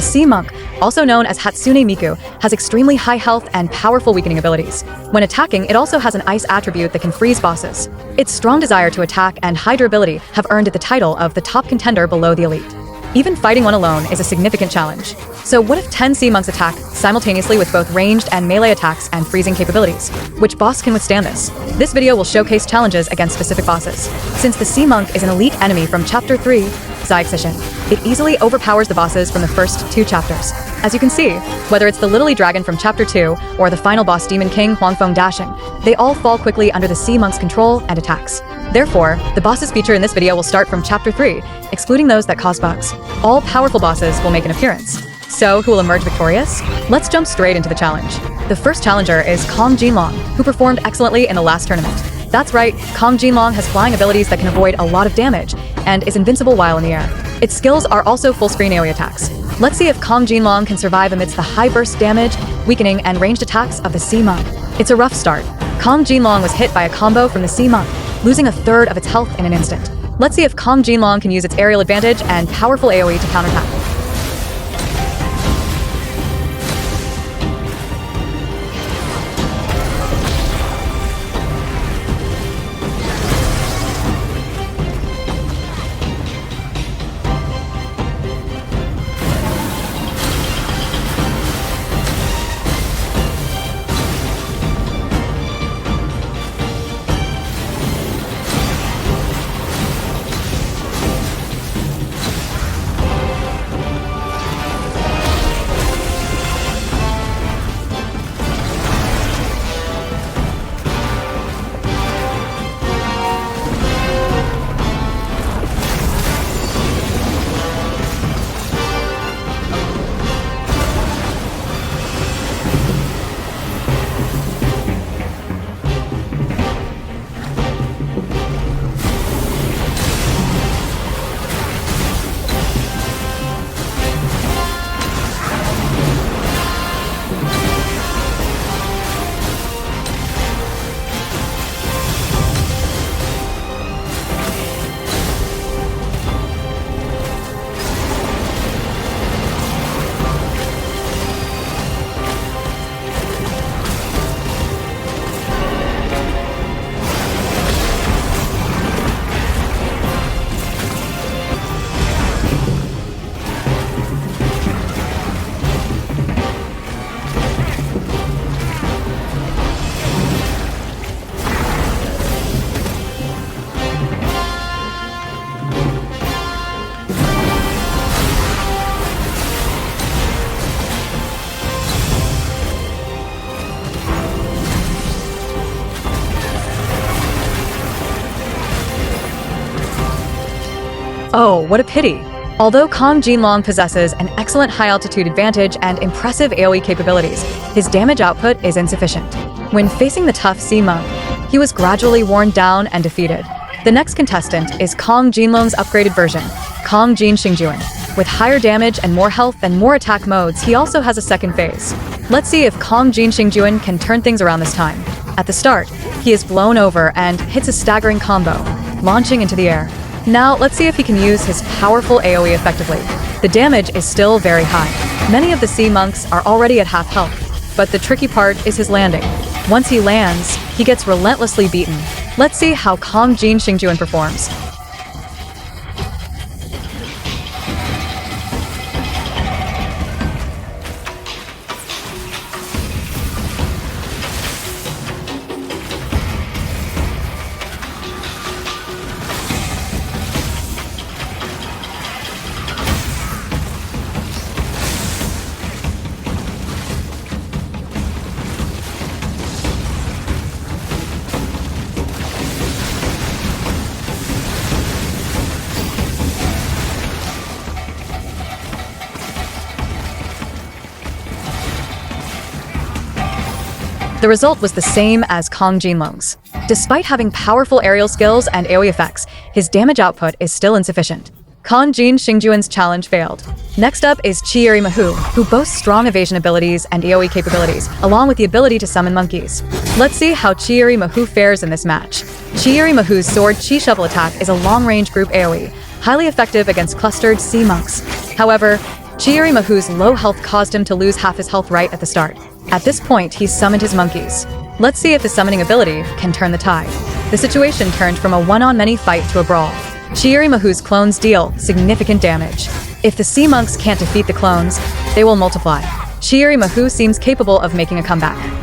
The Sea Monk, also known as Hatsune Miku, has extremely high health and powerful weakening abilities. When attacking, it also has an ice attribute that can freeze bosses. Its strong desire to attack and high durability have earned it the title of the top contender below the elite. Even fighting one alone is a significant challenge. So what if 10 Sea Monks attack simultaneously with both ranged and melee attacks and freezing capabilities? Which boss can withstand this? This video will showcase challenges against specific bosses. Since the Sea Monk is an elite enemy from Chapter 3, Zyxishin, it easily overpowers the bosses from the first 2 chapters. As you can see, whether it's the Little Dragon from Chapter 2 or the final boss Demon King Huangfeng Dashing, they all fall quickly under the Sea Monk's control and attacks. Therefore, the bosses featured in this video will start from Chapter 3, excluding those that cause bugs. All powerful bosses will make an appearance. So, who will emerge victorious? Let's jump straight into the challenge. The first challenger is Kong Jinlong, who performed excellently in the last tournament. That's right, Kong Jinlong has flying abilities that can avoid a lot of damage, and is invincible while in the air. Its skills are also full-screen AoE attacks. Let's see if Kong Jinlong can survive amidst the high burst damage, weakening, and ranged attacks of the Sea Monk. It's a rough start. Kong Jinlong was hit by a combo from the Sea Monk, losing a third of its health in an instant. Let's see if Kong Jinlong can use its aerial advantage and powerful AoE to counterattack. Oh, what a pity! Although Kong Jinlong possesses an excellent high-altitude advantage and impressive AoE capabilities, his damage output is insufficient. When facing the tough Sea Monk, he was gradually worn down and defeated. The next contestant is Kong Jinlong's upgraded version, Kong Jin Xingjuan. With higher damage and more health and more attack modes, he also has a second phase. Let's see if Kong Jin Xingjuan can turn things around this time. At the start, he is blown over and hits a staggering combo, launching into the air. Now, let's see if he can use his powerful AoE effectively. The damage is still very high. Many of the Sea Monks are already at half health, but the tricky part is his landing. Once he lands, he gets relentlessly beaten. Let's see how Kong Jin Xingjuan performs. The result was the same as Kong Jinlong's. Despite having powerful aerial skills and AoE effects, his damage output is still insufficient. Kong Jin Xingjuan's challenge failed. Next up is Chiyeri Mahu, who boasts strong evasion abilities and AoE capabilities, along with the ability to summon monkeys. Let's see how Chiyeri Mahu fares in this match. Chiyeri Mahu's sword Chi Shovel attack is a long-range group AoE, highly effective against clustered Sea Monks. However, Chihiri Mahu's low health caused him to lose half his health right at the start. At this point, he summoned his monkeys. Let's see if the summoning ability can turn the tide. The situation turned from a one-on-many fight to a brawl. Chihiri Mahu's clones deal significant damage. If the sea monks can't defeat the clones, they will multiply. Chihiri Mahu seems capable of making a comeback.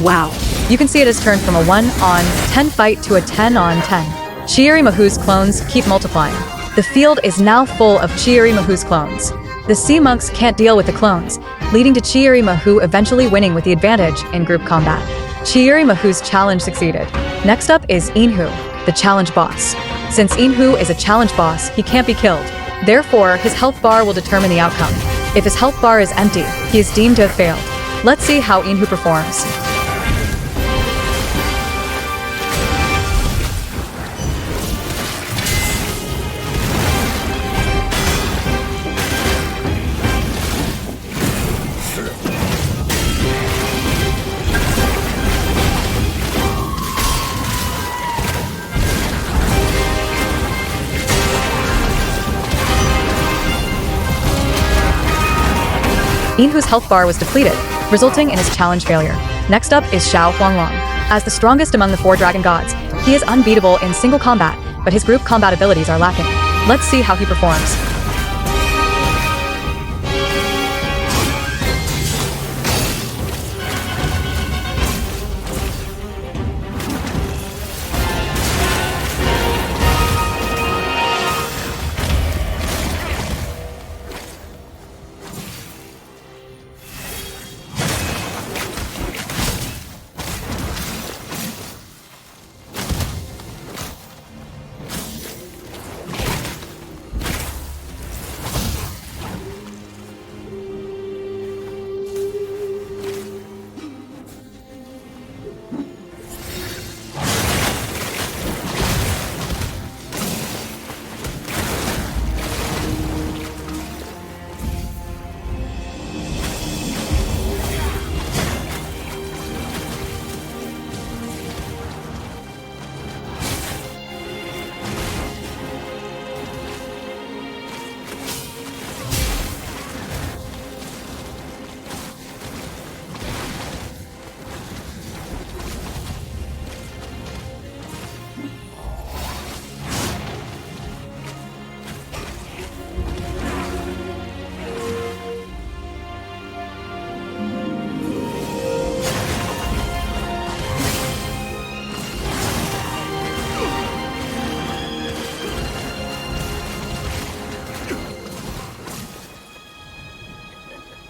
Wow. You can see it has turned from a 1-on-10 fight to a 10-on-10. Chihiri Mahu's clones keep multiplying. The field is now full of Chihiri Mahu's clones. The sea monks can't deal with the clones, leading to Chihiri Mahu eventually winning with the advantage in group combat. Chihiri Mahu's challenge succeeded. Next up is Inhu, the challenge boss. Since Inhu is a challenge boss, he can't be killed. Therefore, his health bar will determine the outcome. If his health bar is empty, he is deemed to have failed. Let's see how Inhu performs. Inhu's health bar was depleted, resulting in his challenge failure. Next up is Xiao Huanglong. As the strongest among the 4 dragon gods, he is unbeatable in single combat, but his group combat abilities are lacking. Let's see how he performs.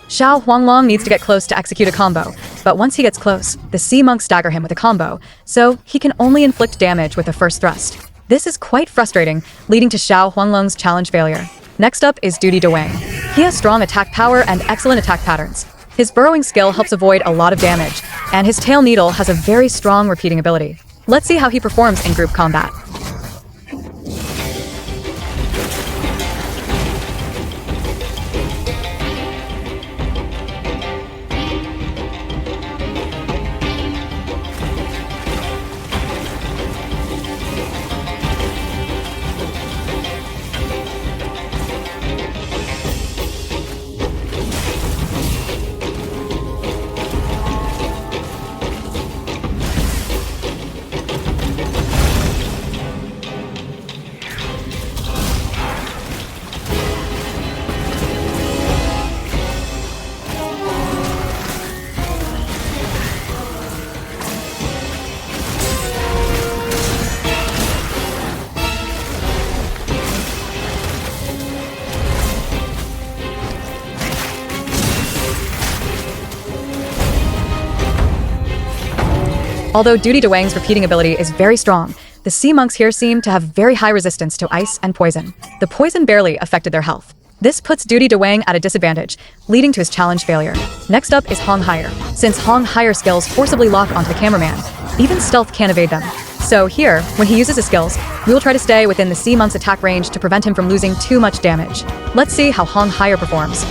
Xiao Huanglong needs to get close to execute a combo, but once he gets close, the sea monks stagger him with a combo, so he can only inflict damage with the first thrust. This is quite frustrating, leading to Xiao Huanglong's challenge failure. Next up is Duty Dewang. He has strong attack power and excellent attack patterns. His burrowing skill helps avoid a lot of damage, and his tail needle has a very strong repeating ability. Let's see how he performs in group combat. Although Duty Dewang's repeating ability is very strong, the sea monks here seem to have very high resistance to ice and poison. The poison barely affected their health. This puts Duty Dewang at a disadvantage, leading to his challenge failure. Next up is Hong Haier. Since Hong Haier's skills forcibly lock onto the cameraman, even stealth can't evade them. So here, when he uses his skills, we will try to stay within the sea monk's attack range to prevent him from losing too much damage. Let's see how Hong Haier performs.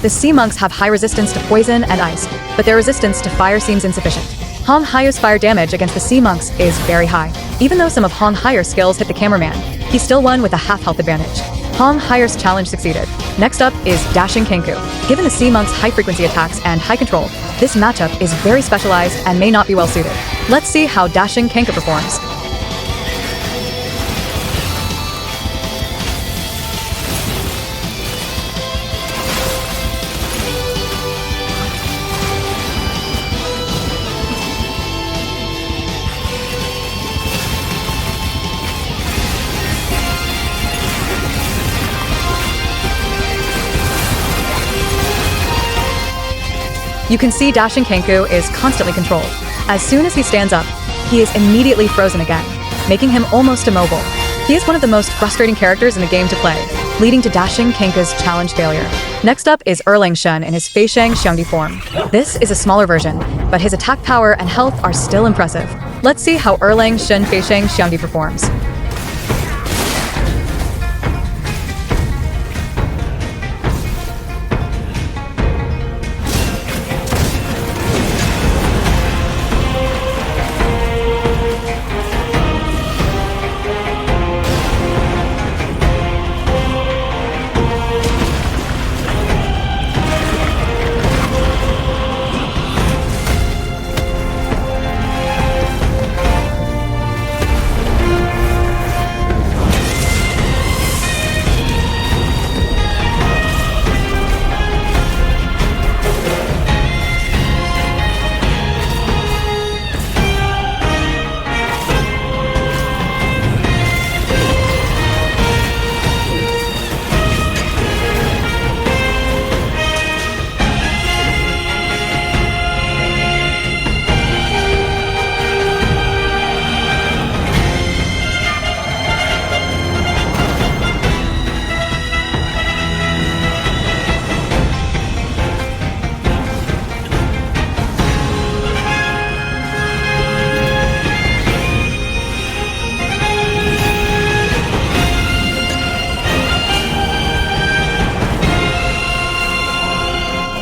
The sea monks have high resistance to poison and ice, but their resistance to fire seems insufficient. Hong Haier's fire damage against the sea monks is very high. Even though some of Hong Haier's skills hit the cameraman, he still won with a half health advantage. Hong Haier's challenge succeeded. Next up is Dashing Kenku. Given the sea monks' high-frequency attacks and high control, this matchup is very specialized and may not be well suited. Let's see how Dashing Kenku performs. You can see Dashing Kenku is constantly controlled. As soon as he stands up, he is immediately frozen again, making him almost immobile. He is one of the most frustrating characters in the game to play, leading to Dashing Kenku's challenge failure. Next up is Erlang Shun in his Feisheng Xiangdi form. This is a smaller version, but his attack power and health are still impressive. Let's see how Erlang Shun Feisheng Xiangdi performs.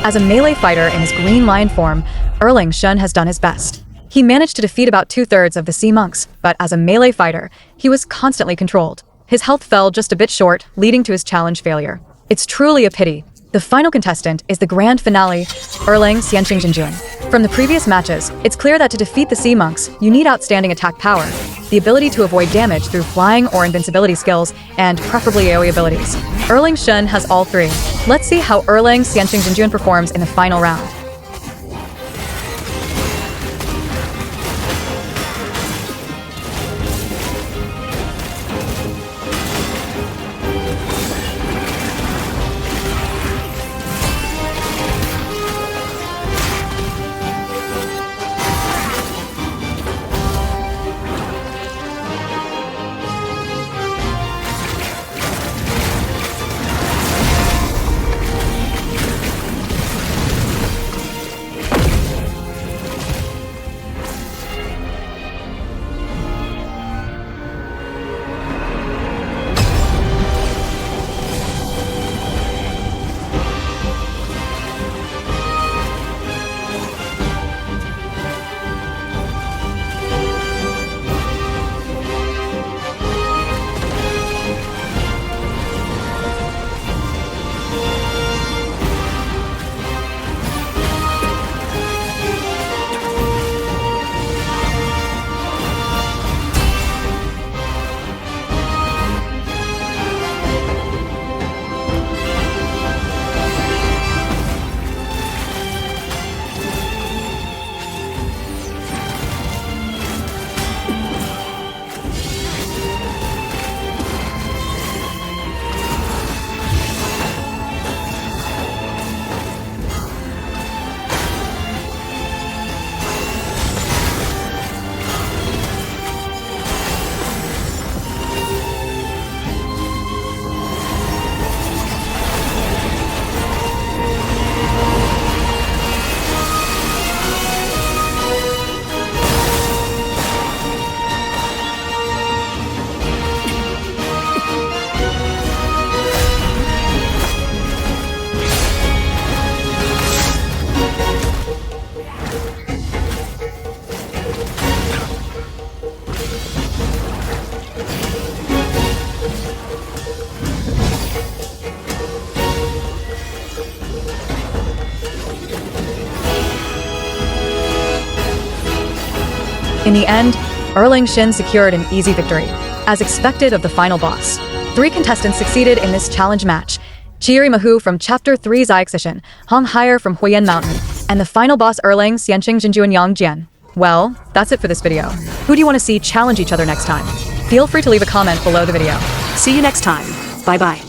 As a melee fighter in his Green Lion form, Erlang Shun has done his best. He managed to defeat about 2/3 of the sea monks, but as a melee fighter, he was constantly controlled. His health fell just a bit short, leading to his challenge failure. It's truly a pity. The final contestant is the grand finale, Erlang Xianqing Jinjun. From the previous matches, it's clear that to defeat the sea monks, you need outstanding attack power, the ability to avoid damage through flying or invincibility skills, and preferably AoE abilities. Erlang Shun has all three. Let's see how Erlang Xianqing Jinjun performs in the final round. In the end, Erling Shin secured an easy victory, as expected of the final boss. 3 contestants succeeded in this challenge match: Chiiri Mahu from Chapter 3 Xiaxishan, Hong Haier from Huiyan Mountain, and the final boss Erling Xianqing Jinjuan Yangjian. Well, that's it for this video. Who do you want to see challenge each other next time? Feel free to leave a comment below the video. See you next time. Bye-bye.